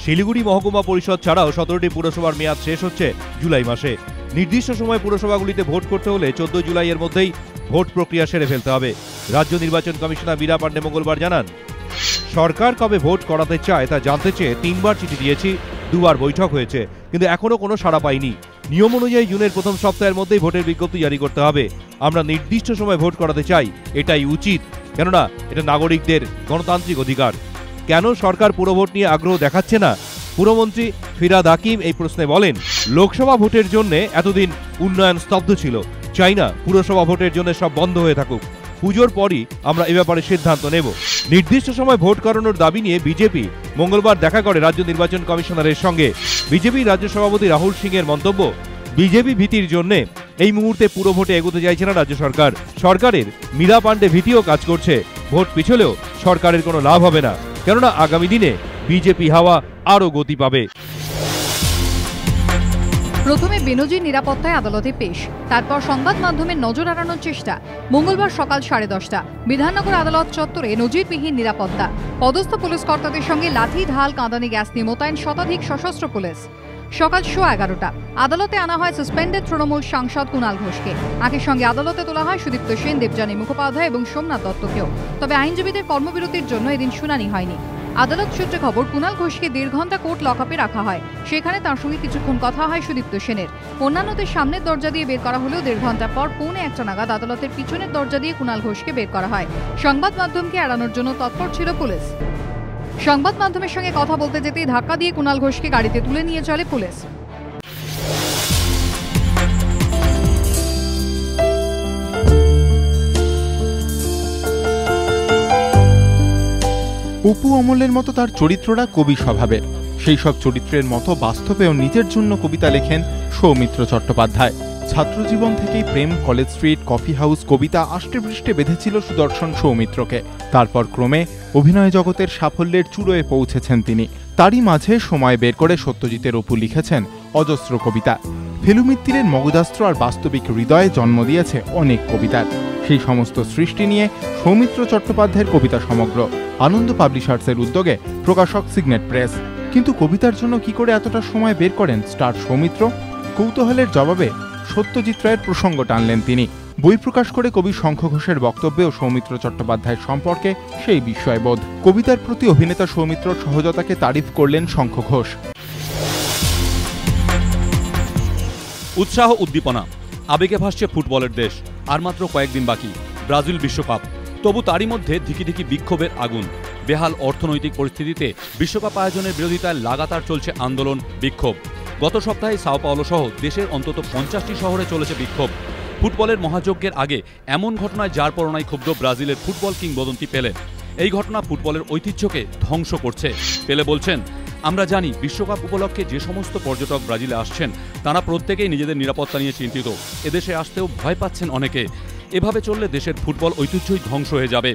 শিলিগুড়ি মহকুমা পরিষদ ছাড়াও 17টি পুরসভার মেয়াদ শেষ হচ্ছে জুলাই মাসে। নির্দিষ্ট সময় পুরসভাগুলিতে ভোট করতে হলে 14 জুলাইয়ের মধ্যেই ভোট প্রক্রিয়া সেরে ফেলতে হবে। রাজ্য নির্বাচন কমিশনার মীরা পাণ্ডে মঙ্গলবার জানান, সরকার কবে ভোট করাতে চায় তা জানতে চেয়ে 3বার চিঠি দিয়েছি, 2বার বৈঠক হয়েছে, কিন্তু এখনো কোনো সাড়া পাইনি। নিয়ম অনুযায়ী জুনের প্রথম সপ্তাহের মধ্যেই ভোটের বিজ্ঞপ্তি জারি করতে হবে। আমরা নির্দিষ্ট সময় ভোট করাতে চাই, এটাই উচিত, কেননা এটা নাগরিকদের গণতান্ত্রিক অধিকার। কেন সরকার পুরভোট নিয়ে আগ্রহ দেখাচ্ছে না? পুরমন্ত্রী ফিরাদ হাকিম এই প্রশ্নে বলেন, লোকসভা ভোটের জন্য এতদিন উন্নয়ন স্তব্ধ ছিল, চাই না পুরসভা ভোটের জন্য সব বন্ধ হয়ে থাকুক। পুজোর পরই আমরা এ ব্যাপারে সিদ্ধান্ত নেব। নির্দিষ্ট সময় ভোট করানোর দাবি নিয়ে বিজেপি মঙ্গলবার দেখা করে রাজ্য নির্বাচন কমিশনারের সঙ্গে। বিজেপি রাজ্য সভাপতি রাহুল সিং এর মন্তব্য, বিজেপি ভীতির জন্য এই মুহূর্তে পুরো ভোটে এগোতে চাইছে না রাজ্য সরকার। সরকারের মীরা পাণ্ডে ভীতিও কাজ করছে। ভোট পিছলেও সরকারের কোনো লাভ হবে না, কেননা আগামী দিনে বিজেপি হাওয়া আরও গতি পাবে। প্রথমে বেনজির নিরাপত্তায় আদালতে পেশ, তারপর সংবাদ মাধ্যমের নজর এড়ানোর চেষ্টা। মঙ্গলবার সকাল 10:30 বিধাননগর আদালত চত্বরে নজিরবিহীন নিরাপত্তা। পদস্থ পুলিশ কর্তাদের সঙ্গে লাঠি, ঢাল, কাঁদানে গ্যাস নিয়ে মোতায়েন শতাধিক সশস্ত্র পুলিশ। সকাল 11:15 আদালতে আনা হয় সাসপেন্ডেড তৃণমূল সাংসদ কুণাল ঘোষকে। একই সঙ্গে আদালতে তোলা হয় সুদীপ্ত সেন, দেবযানী মুখোপাধ্যায় এবং সোমনাথ দত্তকেও। তবে আইনজীবীদের কর্মবিরতির জন্য এদিন শুনানি হয়নি। আদালত সূত্রে খবর, কুণাল ঘোষকে 1.5 ঘন্টা কোর্ট লকআপে রাখা হয়। সেখানে তার সঙ্গে কিছুক্ষণ কথা হয় সুদীপ্ত সেনের। অন্যান্যদের সামনের দরজা দিয়ে বের করা হলেও 1.5 ঘন্টা পর 1:45 নাগাদ আদালতের পিছনের দরজা দিয়ে কুণাল ঘোষকে বের করা হয়। সংবাদ মাধ্যমকে এড়ানোর জন্য তৎপর ছিল পুলিশ। সংবাদ মাধ্যমের সঙ্গে কথা বলতে যেতেই ধাক্কা দিয়ে কুণাল ঘোষকে গাড়িতে তুলে নিয়ে চলে পুলিশ। অপু অমলের মতো তার চরিত্ররা কবি স্বভাবের। সেই সব চরিত্রের মতো বাস্তবেও নিজের জন্য কবিতা লেখেন সৌমিত্র চট্টোপাধ্যায়। ছাত্রজীবন থেকেই প্রেম, কলেজ স্ট্রিট, কফি হাউস কবিতা আষ্টেপৃষ্টে বেঁধেছিল সুদর্শন সৌমিত্রকে। তারপর ক্রমে অভিনয় জগতের সাফল্যের চূড়োয় পৌঁছেছেন তিনি। তারই মাঝে সময় বের করে সত্যজিতের অপু লিখেছেন অজস্র কবিতা। ফেলুমিত্তিরের মগজাস্ত্র আর বাস্তবিক হৃদয়ে জন্ম দিয়েছে অনেক কবিতার। সেই সমস্ত সৃষ্টি নিয়ে সৌমিত্র চট্টোপাধ্যায়ের কবিতা সমগ্র আনন্দ পাবলিশার্সের উদ্যোগে প্রকাশক সিগনেট প্রেস। কিন্তু কবিতার জন্য কি করে এতটা সময় বের করেন স্টার সৌমিত্র? কৌতূহলের জবাবে সত্যজিৎ রায়ের প্রসঙ্গ টানলেন তিনি। বই প্রকাশ করে কবি শঙ্খ ঘোষের বক্তব্যেও সৌমিত্র চট্টোপাধ্যায়ের সম্পর্কে সেই বিস্ময়বোধ। কবিতার প্রতি অভিনেতা সৌমিত্রর সহজতাকে তারিফ করলেন শঙ্খ ঘোষ। উৎসাহ, উদ্দীপনা, আবেগে ভাসছে ফুটবলের দেশ। আর মাত্র কয়েকদিন বাকি ব্রাজিল বিশ্বকাপ। তবু তারই মধ্যে ধিকি ধিকি বিক্ষোভের আগুন। বেহাল অর্থনৈতিক পরিস্থিতিতে বিশ্বকাপ আয়োজনের বিরোধিতায় লাগাতার চলছে আন্দোলন, বিক্ষোভ। গত সপ্তাহে সাও পাওলো সহ দেশের অন্তত 50টি শহরে চলেছে বিক্ষোভ। ফুটবলের মহাযজ্ঞের আগে এমন ঘটনায় যার পরনায় ক্ষুব্ধ ব্রাজিলের ফুটবল কিংবদন্তি পেলে। এই ঘটনা ফুটবলের ঐতিহ্যকে ধ্বংস করছে। পেলে বলছেন, আমরা জানি বিশ্বকাপ উপলক্ষে যে সমস্ত পর্যটক ব্রাজিলে আসছেন তারা প্রত্যেকেই নিজেদের নিরাপত্তা নিয়ে চিন্তিত। এদেশে আসতেও ভয় পাচ্ছেন অনেকে। এভাবে চললে দেশের ফুটবল ঐতিহ্যই ধ্বংস হয়ে যাবে।